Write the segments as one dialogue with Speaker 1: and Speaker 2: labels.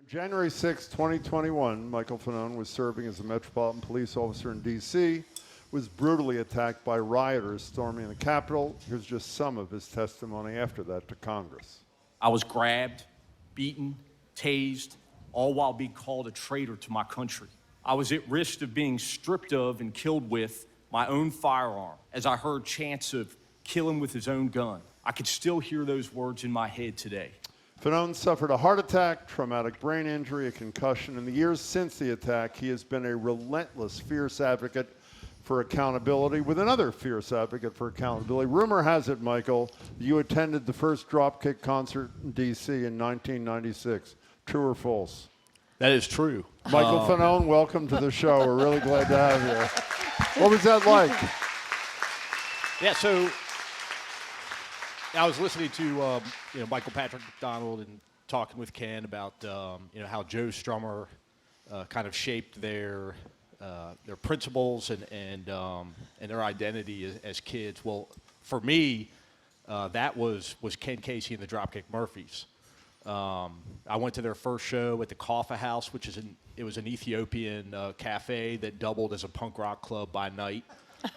Speaker 1: January 6, 2021, Michael Fanone was serving as a Metropolitan Police officer in D.C., was brutally attacked by rioters storming the Capitol. Here's just some of his testimony after that to Congress.
Speaker 2: I was grabbed, beaten, tased, all while being called a traitor to my country. I was at risk of being stripped of and killed with my own firearm as I heard chants of kill him with his own gun. I could still hear those words in my head today.
Speaker 1: Fanone suffered a heart attack, traumatic brain injury, a concussion. In the years since the attack, he has been a relentless, fierce advocate for accountability with another fierce advocate for accountability. Rumor has it, Michael, you attended the first Dropkick concert in D.C. in 1996. True or false?
Speaker 3: That is true.
Speaker 1: Michael Fanone, welcome to the show. We're really glad to have you. What was that like?
Speaker 3: Yeah, so I was listening to Michael Patrick McDonald and talking with Ken about how Joe Strummer kind of shaped their principles and their identity as kids. Well, for me, that was Ken Casey and the Dropkick Murphys. I went to their first show at the Coffee House, which is it was an Ethiopian cafe that doubled as a punk rock club by night.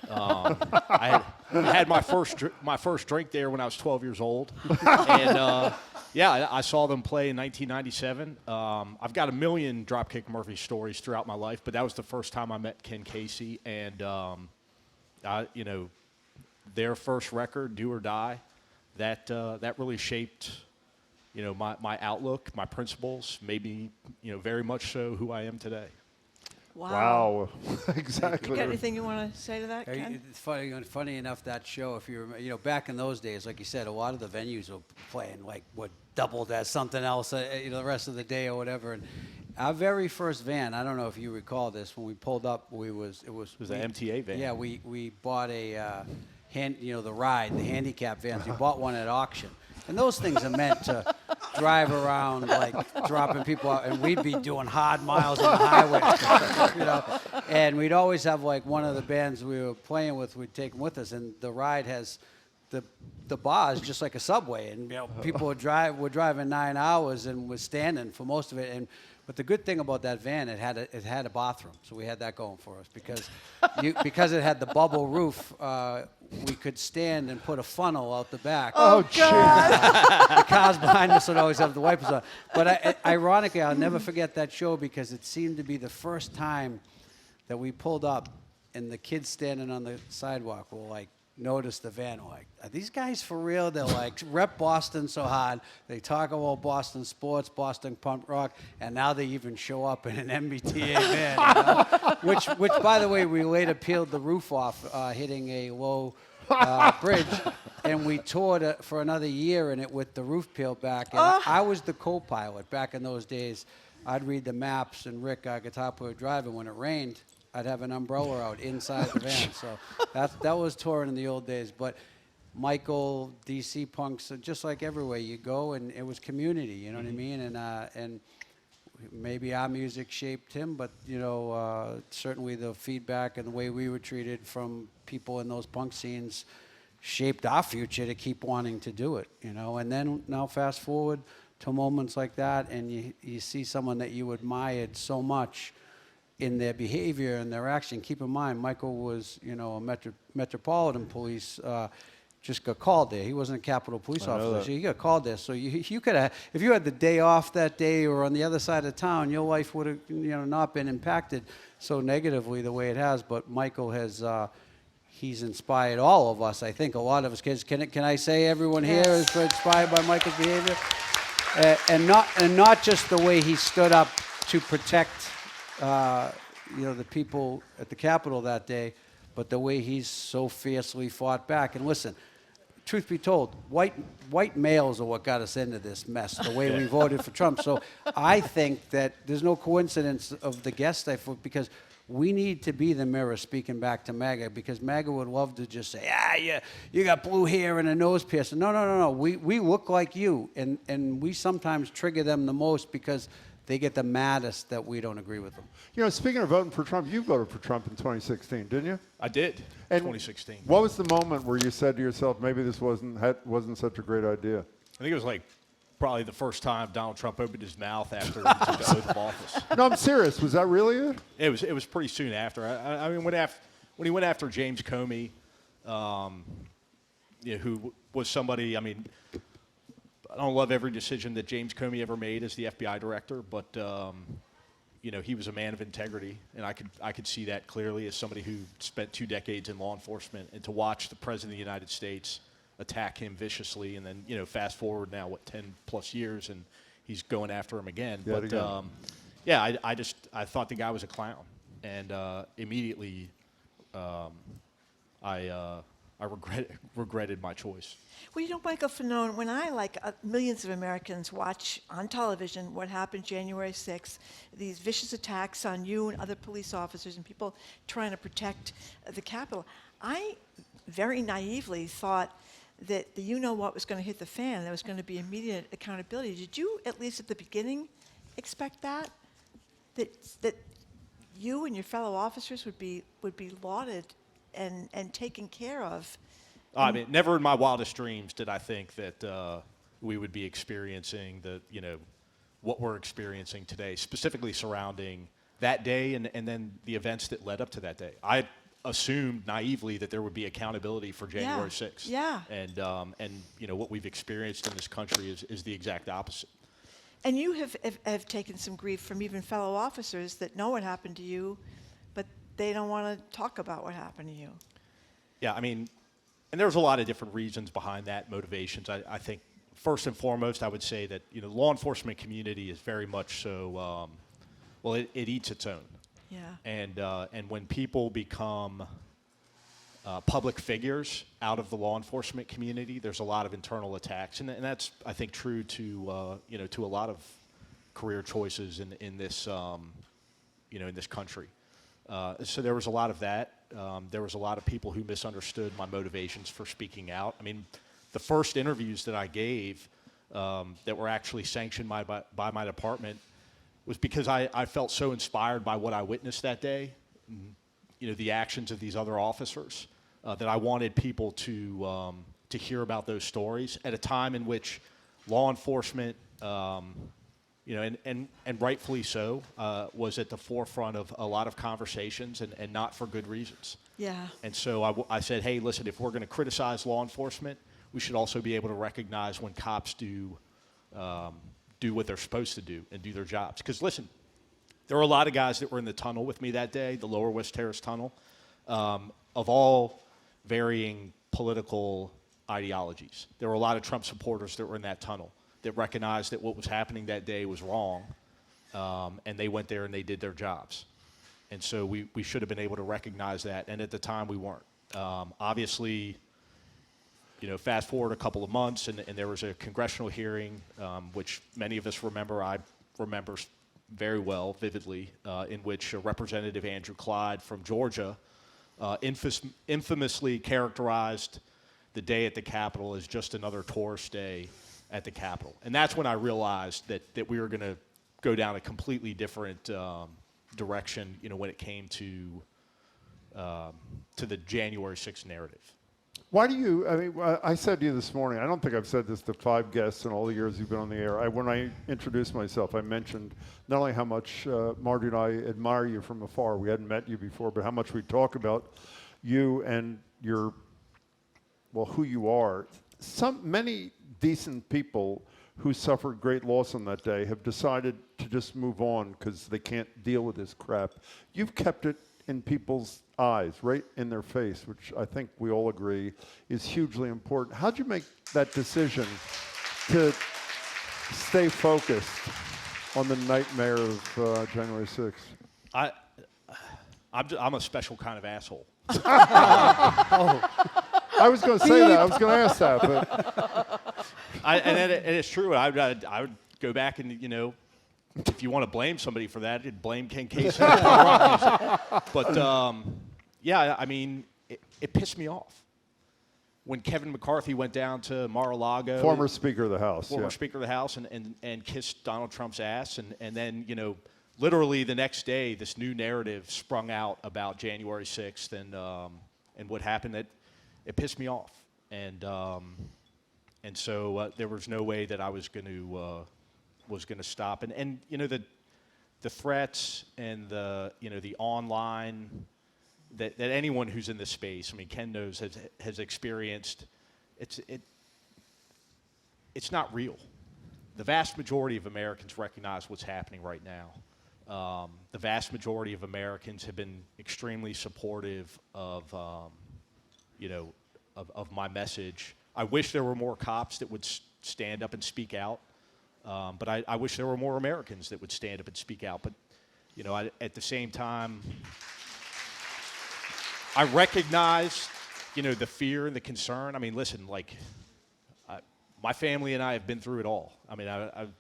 Speaker 3: I had my first drink there when I was 12 years old, and I saw them play in 1997. I've got a million Dropkick Murphy stories throughout my life, but that was the first time I met Ken Casey, and their first record, Do or Die, that really shaped my outlook, my principles, maybe very much so who I am today.
Speaker 1: Wow. Exactly.
Speaker 4: You got anything you want to say to that, Ken?
Speaker 5: It's funny enough, that show, if you remember, back in those days, like you said, a lot of the venues were playing like what doubled as something else, the rest of the day or whatever. And our very first van, I don't know if you recall this, when we pulled up, it was
Speaker 3: an MTA van.
Speaker 5: Yeah, we bought the handicap vans. We bought one at auction. And those things are meant to drive around, like dropping people out, and we'd be doing hard miles on the highway, And we'd always have like one of the bands we were playing with, we'd take them with us, and the ride has the bar is just like a subway, and people were driving 9 hours and was standing for most of it. But the good thing about that van, it had a bathroom, so we had that going for us because it had the bubble roof. We could stand and put a funnel out the back.
Speaker 1: Oh, God.
Speaker 5: The cars behind us would always have the wipers on. But ironically, I'll never forget that show because it seemed to be the first time that we pulled up and the kids standing on the sidewalk were like, noticed the van, like, are these guys for real? They're like, rep Boston so hard. They talk about Boston sports, Boston punk rock, and now they even show up in an MBTA van, which, by the way, we later peeled the roof off, hitting a low bridge, and we toured it for another year in it with the roof peeled back. And I was the co-pilot back in those days. I'd read the maps, and Rick, our guitar player, would drive, and when it rained, I'd have an umbrella out inside the van. So that was touring in the old days. But Michael, DC punks, just like everywhere you go, and it was community, you know what I mean? And maybe our music shaped him, but certainly the feedback and the way we were treated from people in those punk scenes shaped our future to keep wanting to do it, And then now fast forward to moments like that, and you see someone that you admired so much in their behavior and their action. Keep in mind, Michael was, a Metropolitan Police, just got called there. He wasn't a Capitol Police officer, so he got called there. So you could have, if you had the day off that day or on the other side of town, your life would have, not been impacted so negatively the way it has. But Michael has, he's inspired all of us. I think a lot of us kids. Can I say everyone here is inspired by Michael's behavior, and not just the way he stood up to protect. The people at the Capitol that day, but the way he's so fiercely fought back. And listen, truth be told, white males are what got us into this mess, the way we voted for Trump. So I think that there's no coincidence of the guest because we need to be the mirror speaking back to MAGA, because MAGA would love to just say, you got blue hair and a nose piercing. No. We look like you, and we sometimes trigger them the most because they get the maddest that we don't agree with them.
Speaker 1: Speaking of voting for Trump, you voted for Trump in 2016, didn't you?
Speaker 3: I did.
Speaker 1: And
Speaker 3: 2016.
Speaker 1: What was the moment where you said to yourself, maybe this wasn't such a great idea?
Speaker 3: I think it was like probably the first time Donald Trump opened his mouth after he took the oath of office.
Speaker 1: No, I'm serious. Was that really it?
Speaker 3: It was pretty soon after. I mean, when he went after James Comey, who was somebody. I mean, I don't love every decision that James Comey ever made as the FBI director, but he was a man of integrity, and I could see that clearly as somebody who spent 2 decades in law enforcement, and to watch the president of the United States attack him viciously, and then fast forward now 10 plus years, and he's going after him again.
Speaker 1: Yeah,
Speaker 3: but I thought the guy was a clown, and immediately I regretted my choice.
Speaker 4: Well, Michael Fanone, when I, like millions of Americans, watch on television what happened January 6th, these vicious attacks on you and other police officers and people trying to protect the Capitol, I very naively thought that the you-know-what was going to hit the fan, there was going to be immediate accountability. Did you, at least at the beginning, expect that? That you and your fellow officers would be lauded and taken care of?
Speaker 3: I mean, never in my wildest dreams did I think that we would be experiencing what we're experiencing today, specifically surrounding that day and then the events that led up to that day. I assumed naively that there would be accountability for January 6th.
Speaker 4: Yeah.
Speaker 3: And what we've experienced in this country is the exact opposite.
Speaker 4: And you have taken some grief from even fellow officers that know what happened to you, but they don't want to talk about what happened to you.
Speaker 3: Yeah, I mean, and there's a lot of different reasons behind that, motivations. I think first and foremost, I would say that law enforcement community is very much so. It eats its own.
Speaker 4: Yeah.
Speaker 3: And when people become public figures out of the law enforcement community, there's a lot of internal attacks, and that's I think true to to a lot of career choices in this in this country. So there was a lot of that. There was a lot of people who misunderstood my motivations for speaking out. I mean, the first interviews that I gave that were actually sanctioned by my department was because I felt so inspired by what I witnessed that day, the actions of these other officers, that I wanted people to hear about those stories at a time in which law enforcement, and rightfully so, was at the forefront of a lot of conversations and not for good reasons.
Speaker 4: Yeah.
Speaker 3: And so I said, hey, listen, if we're going to criticize law enforcement, we should also be able to recognize when cops do what they're supposed to do and do their jobs. Because listen, there were a lot of guys that were in the tunnel with me that day, the Lower West Terrace Tunnel, of all varying political ideologies. There were a lot of Trump supporters that were in that tunnel that recognized that what was happening that day was wrong, and they went there and they did their jobs. And so we should have been able to recognize that, and at the time we weren't. Obviously, fast forward a couple of months, and there was a congressional hearing, which many of us remember. I remember very well, vividly, in which Representative Andrew Clyde from Georgia infamously characterized the day at the Capitol as just another tourist day at the Capitol. And that's when I realized that we were going to go down a completely different direction, when it came to the January 6th narrative.
Speaker 1: Why do you, I said to you this morning, I don't think I've said this to 5 guests in all the years you've been on the air. When I introduced myself, I mentioned not only how much Margery and I admire you from afar, we hadn't met you before, but how much we talk about you and who you are. Many decent people who suffered great loss on that day have decided to just move on because they can't deal with this crap. You've kept it in people's eyes, right in their face, which I think we all agree is hugely important. How'd you make that decision to stay focused on the nightmare of January 6th?
Speaker 3: I'm a special kind of asshole.
Speaker 1: I was going to say that. I was going to ask that, but
Speaker 3: and it's true. I would go back and if you want to blame somebody for that, you'd blame Ken Casey. But yeah, I mean, it pissed me off when Kevin McCarthy went down to Mar-a-Lago.
Speaker 1: Former Speaker of the House.
Speaker 3: Former Speaker of the House, and kissed Donald Trump's ass, and then literally the next day, this new narrative sprung out about January 6th and what happened. It pissed me off, and And so there was no way that I was going to stop. And you know, the threats and the online that anyone who's in this space, I mean, Ken knows, has experienced. It's not real. The vast majority of Americans recognize what's happening right now. The vast majority of Americans have been extremely supportive of my message. I wish there were more cops that would stand up and speak out, but I wish there were more Americans that would stand up and speak out. But at the same time, I recognize the fear and the concern. I mean, listen, my family and I have been through it all. I mean,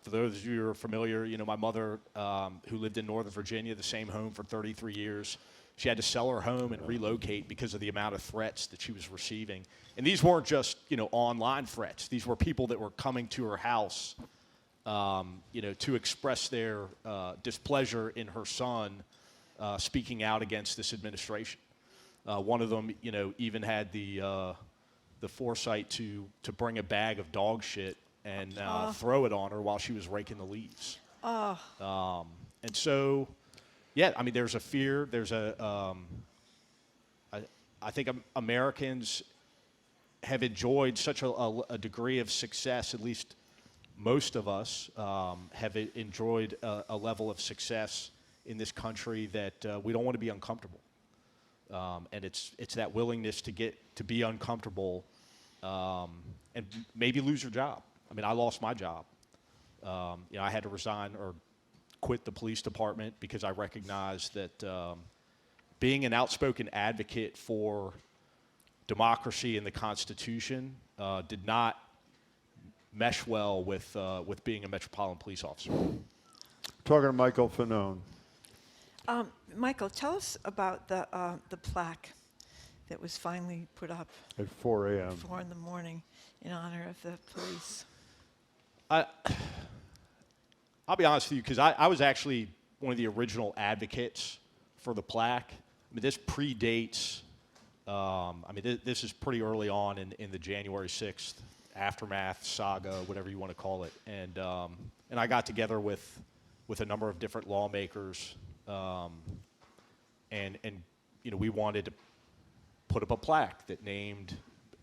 Speaker 3: for those of you who are familiar, my mother, who lived in Northern Virginia, the same home for 33 years, she had to sell her home and relocate because of the amount of threats that she was receiving. And these weren't just, online threats. These were people that were coming to her house, to express their displeasure in her son speaking out against this administration. One of them, even had the foresight to bring a bag of dog shit and throw it on her while she was raking the leaves. And so, yeah, I mean, there's a fear. There's I think Americans have enjoyed such a degree of success, at least most of us have enjoyed a level of success in this country that we don't want to be uncomfortable. And it's that willingness to be uncomfortable and maybe lose your job. I mean, I lost my job. I had to resign or quit the police department because I recognized that being an outspoken advocate for democracy and the Constitution did not mesh well with being a Metropolitan Police officer.
Speaker 1: Talking to Michael Fanone.
Speaker 4: Michael, tell us about the plaque that was finally put up
Speaker 1: At 4 a.m.
Speaker 4: 4 in the morning in honor of the police.
Speaker 3: I'll be honest with you, because I was actually one of the original advocates for the plaque. I mean, this predates, this is pretty early on in the January 6th aftermath saga, whatever you want to call it. And I got together with a number of different lawmakers, and we wanted to put up a plaque that named,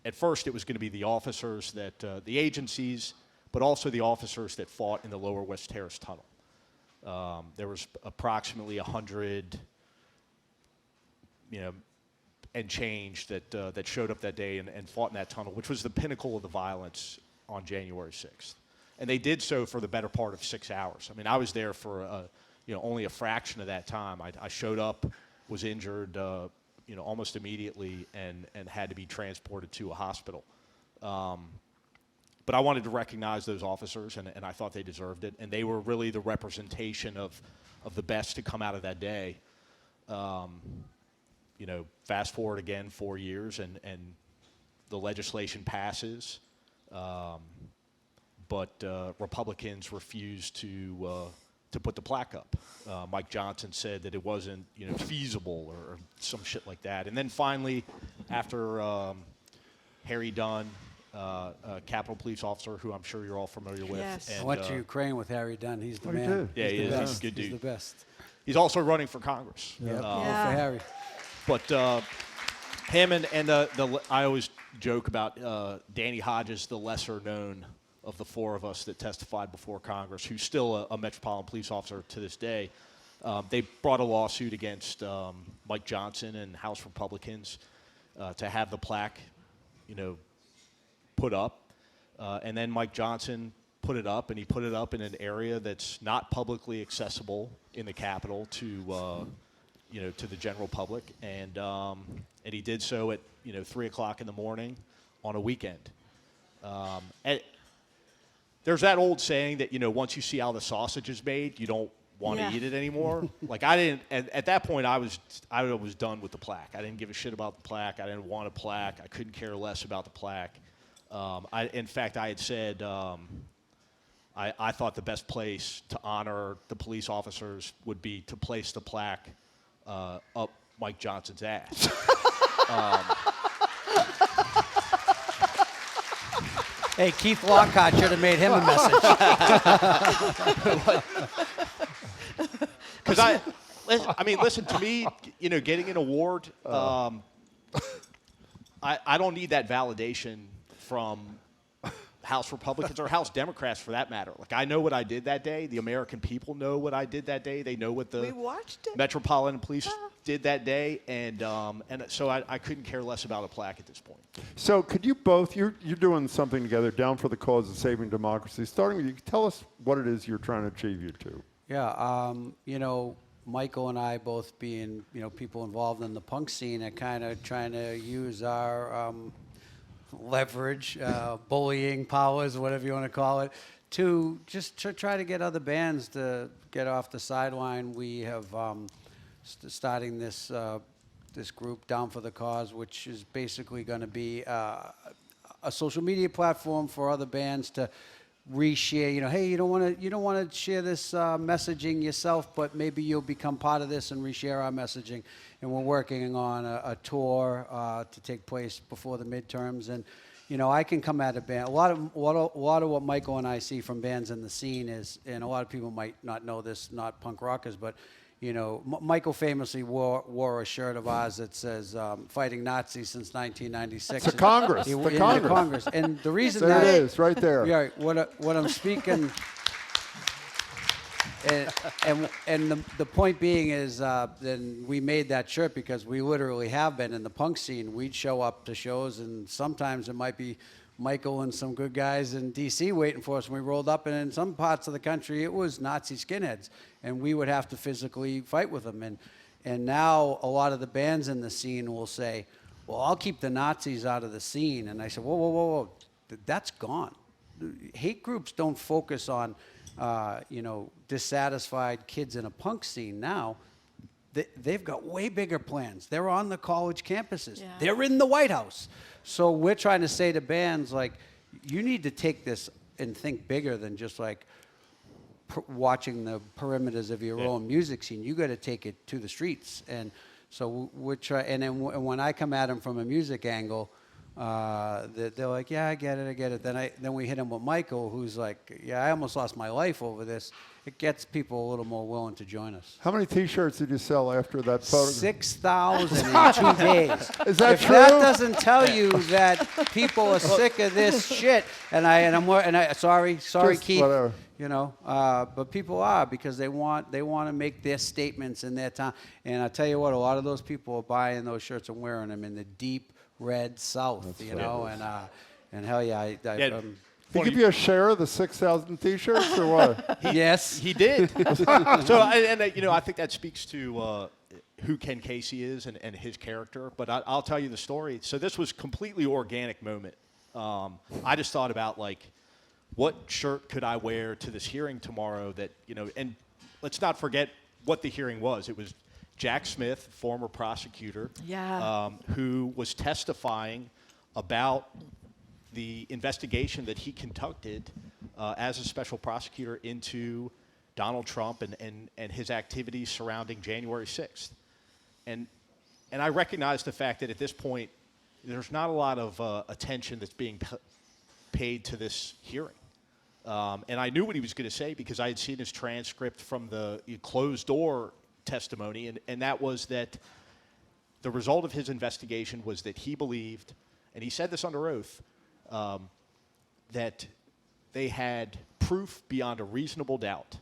Speaker 3: at first it was going to be the officers that, the agencies, but also the officers that fought in the Lower West Terrace Tunnel. There was approximately 100, and change that showed up that day and fought in that tunnel, which was the pinnacle of the violence on January 6th. And they did so for the better part of 6 hours. I mean, I was there for only a fraction of that time. I showed up, was injured, almost immediately, and had to be transported to a hospital. But I wanted to recognize those officers, and I thought they deserved it. And they were really the representation of the best to come out of that day. Fast forward again 4 years, and the legislation passes. But Republicans refused to put the plaque up. Mike Johnson said that it wasn't feasible or some shit like that. And then finally, after Harry Dunn, a Capitol Police officer who I'm sure you're all familiar with.
Speaker 4: Yes.
Speaker 5: I went to Ukraine with Harry Dunn. He's the
Speaker 1: Oh, you
Speaker 5: man.
Speaker 1: did?
Speaker 3: Yeah, he is.
Speaker 5: The
Speaker 3: He's
Speaker 5: best.
Speaker 3: a good dude.
Speaker 5: He's the best.
Speaker 3: He's also running for Congress.
Speaker 5: Yep.
Speaker 4: Yeah.
Speaker 5: For Harry.
Speaker 3: But him and I always joke about Danny Hodges, the lesser known of the four of us that testified before Congress, who's still a Metropolitan Police officer to this day. They brought a lawsuit against Mike Johnson and House Republicans to have the plaque, put up. And then Mike Johnson put it up, and he put it up in an area that's not publicly accessible in the Capitol to the general public. And he did so at 3 o'clock in the morning on a weekend. And there's that old saying that once you see how the sausage is made, you don't want to eat it anymore. Like I didn't. At that point, I was done with the plaque. I didn't give a shit about the plaque. I didn't want a plaque. I couldn't care less about the plaque. In fact, I had said I thought the best place to honor the police officers would be to place the plaque up Mike Johnson's ass.
Speaker 5: Hey, Keith Lockhart should have made him a message.
Speaker 3: Because I mean, listen, to me, you know, getting an award, I don't need that validation from House Republicans or House Democrats for that matter. Like, I know what I did that day. The American people know what I did that day. They know what
Speaker 4: We
Speaker 3: the
Speaker 4: watched it.
Speaker 3: Metropolitan Police did that day. And so I couldn't care less about a plaque at this point.
Speaker 1: So could you both, you're doing something together, Down for the Cause of Saving Democracy. Starting with you, tell us what it is you're trying to achieve, you two.
Speaker 5: Yeah, you know, Michael and I both being, you know, people involved in the punk scene are kind of trying to use our leverage, bullying powers, whatever you want to call it, to just try to get other bands to get off the sideline. We have starting this this group, Down for the Cause, which is basically going to be a social media platform for other bands to reshare. You know, hey, you don't want to share this messaging yourself, but maybe you'll become part of this and reshare our messaging. And we're working on a tour to take place before the midterms. And you know, I can come at a band. A lot of what Michael and I see from bands in the scene is, and a lot of people might not know this, not punk rockers, but you know, Michael famously wore a shirt of ours that says "Fighting Nazis since 1996."
Speaker 1: The Congress.
Speaker 5: In
Speaker 1: The
Speaker 5: the
Speaker 1: Congress.
Speaker 5: Congress. And the reason
Speaker 1: There
Speaker 5: that
Speaker 1: it is, right there.
Speaker 5: Yeah, what I'm speaking, and the point being is, then we made that shirt because we literally have been in the punk scene. We'd show up to shows, and sometimes it might be Michael and some good guys in D.C. waiting for us when we rolled up, and in some parts of the country, it was Nazi skinheads, and we would have to physically fight with them. And now a lot of the bands in the scene will say, well, I'll keep the Nazis out of the scene. And I said, whoa, that's gone. Hate groups don't focus on, you know, dissatisfied kids in a punk scene now. They've got way bigger plans. They're on the college campuses.
Speaker 4: Yeah.
Speaker 5: They're in the White House. So we're trying to say to bands, like, you need to take this and think bigger than just like watching the perimeters of your own music scene. You got to take it to the streets. And so we're trying. And then when I come at them from a music angle, they're like, yeah, I get it. Then we hit him with Michael, who's like, yeah, I almost lost my life over this. It gets people a little more willing to join us.
Speaker 1: How many T-shirts did you sell after that photo?
Speaker 5: 6,000 in 2 days.
Speaker 1: Is that
Speaker 5: if
Speaker 1: true?
Speaker 5: that doesn't tell you that people are sick of this shit, sorry,
Speaker 1: Just
Speaker 5: Keith,
Speaker 1: whatever.
Speaker 5: you know, but people are, because they want to make their statements in their time. And I tell you what, a lot of those people are buying those shirts and wearing them in the deep red South, you know, and hell yeah,
Speaker 1: Did he give you a share of the 6,000 T-shirts or what?
Speaker 5: yes,
Speaker 3: He did. You know, I think that speaks to who Ken Casey is and his character. But I'll tell you the story. So this was completely organic moment. I just thought about, like, what shirt could I wear to this hearing tomorrow that, you know, and let's not forget what the hearing was. It was Jack Smith, former prosecutor, who was testifying about the investigation that he conducted as a special prosecutor into Donald Trump and his activities surrounding January 6th. And I recognize the fact that at this point, there's not a lot of attention that's being paid to this hearing. And I knew what he was going to say because I had seen his transcript from the closed-door testimony, and that was that the result of his investigation was that he believed, and he said this under oath, that they had proof beyond a reasonable doubt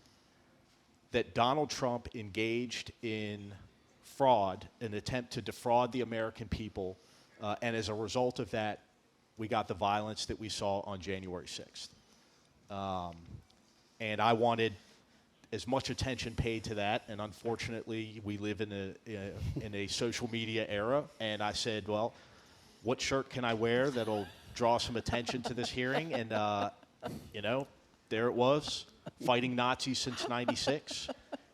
Speaker 3: that Donald Trump engaged in fraud, an attempt to defraud the American people, and as a result of that, we got the violence that we saw on January 6th. And I wanted as much attention paid to that, and unfortunately, we live in a social media era, and I said, well, what shirt can I wear that'll draw some attention to this hearing? And, you know, there it was, fighting Nazis since 96.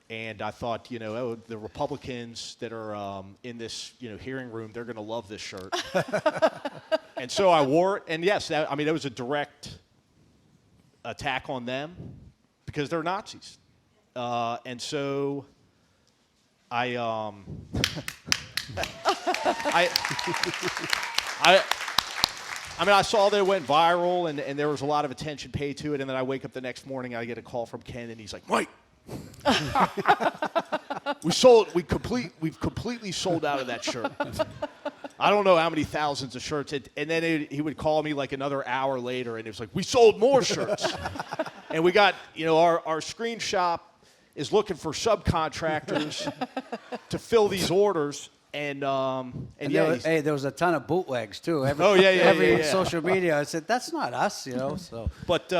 Speaker 3: And I thought, you know, the Republicans that are in this, you know, hearing room, they're going to love this shirt. And so I wore it. And yes, that was a direct attack on them because they're Nazis. And so I I mean, I saw that it went viral, and there was a lot of attention paid to it. And then I wake up the next morning, I get a call from Ken, and he's like, "Mike, we've completely sold out of that shirt. I don't know how many thousands of shirts." And then he would call me like another hour later, and it was like, "We sold more shirts." And we got, our screen shop is looking for subcontractors to fill these orders. And yeah,
Speaker 5: there was a ton of bootlegs too.
Speaker 3: Every
Speaker 5: social media, I said that's not us, So,
Speaker 3: but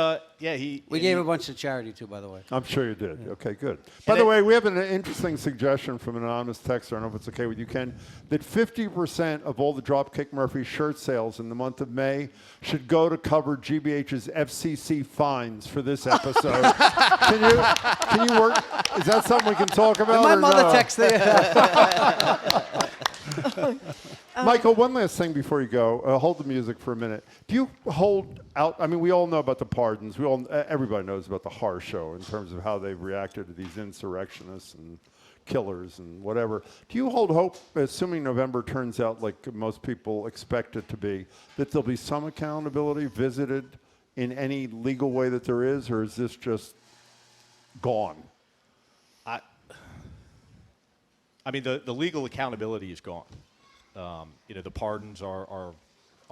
Speaker 5: we gave a bunch to charity too, by the way.
Speaker 1: I'm sure you did. Yeah. Okay, good. By the way, we have an interesting suggestion from an anonymous texter. I don't know if it's okay with you, Ken, that 50% of all the Dropkick Murphys shirt sales in the month of May should go to cover GBH's FCC fines for this episode. Can you work? Is that something we can talk about?
Speaker 5: My mother texted.
Speaker 1: Michael, one last thing before you go. Hold the music for a minute. Do you hold out? I mean, we all know about the pardons. Everybody knows about the horror show in terms of how they've reacted to these insurrectionists and killers and whatever. Do you hold hope, assuming November turns out like most people expect it to be, that there'll be some accountability visited in any legal way that there is, or is this just gone?
Speaker 3: I mean, the legal accountability is gone. The pardons are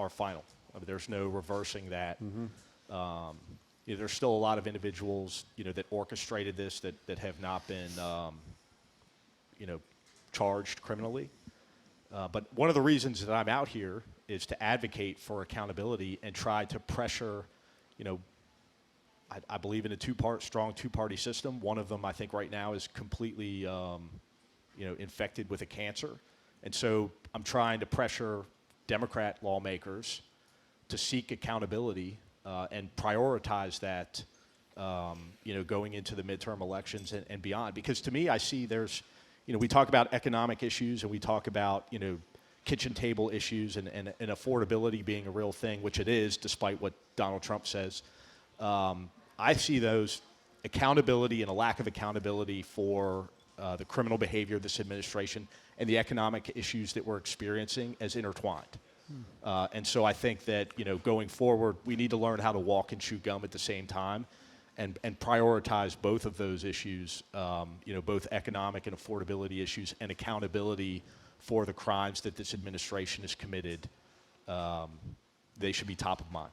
Speaker 3: final. I mean, there's no reversing that. Mm-hmm. There's still a lot of individuals, that orchestrated this that have not been, charged criminally. But one of the reasons that I'm out here is to advocate for accountability and try to pressure, I believe in a strong two-party system. One of them, I think, right now is completely infected with a cancer. And so I'm trying to pressure Democrat lawmakers to seek accountability and prioritize that, going into the midterm elections and beyond. Because to me, I see there's, we talk about economic issues and we talk about, kitchen table issues and affordability being a real thing, which it is, despite what Donald Trump says. I see those accountability and a lack of accountability for the criminal behavior of this administration and the economic issues that we're experiencing as intertwined. And so I think that, going forward, we need to learn how to walk and chew gum at the same time and prioritize both of those issues, both economic and affordability issues and accountability for the crimes that this administration has committed. They should be top of mind.